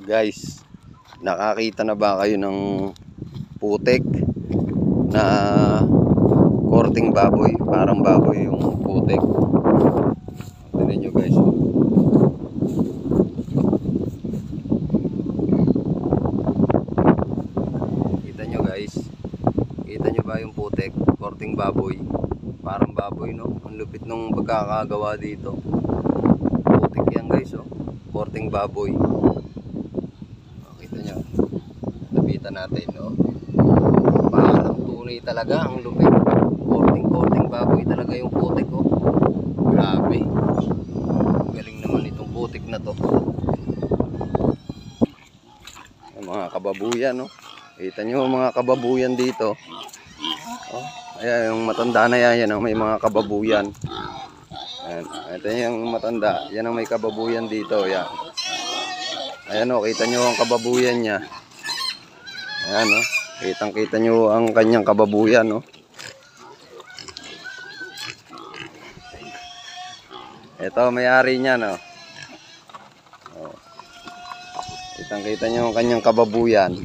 Guys, nakakita na ba kayo ng putik na korting baboy? Parang baboy yung putik. Tignan nyo guys. Kita nyo guys. Kita nyo ba yung putik? Korting baboy. Parang baboy, no? Ang lupit nung pagkakagawa dito. Putik yan guys, oh. Korting baboy. Kita nyo. Lapitan natin, no? Parang tunay talaga. Ang lupit. Korting baboy talaga yung putik, oh. Grabe. Galing naman itong putik na to. Yung mga kababuyan, no? Kita nyo mga kababuyan dito. Oh, ayan, yung matanda na yan, may mga kababuyan. Ayan, ito yung matanda. Yan ang may kababuyan dito. Ayan. Ayan o, kita nyo ang kababuyan niya. Ayan o, kitang-kita nyo ang kanyang kababuyan o. Ito, may-ari niya no. Kitang-kita nyo ang kanyang kababuyan.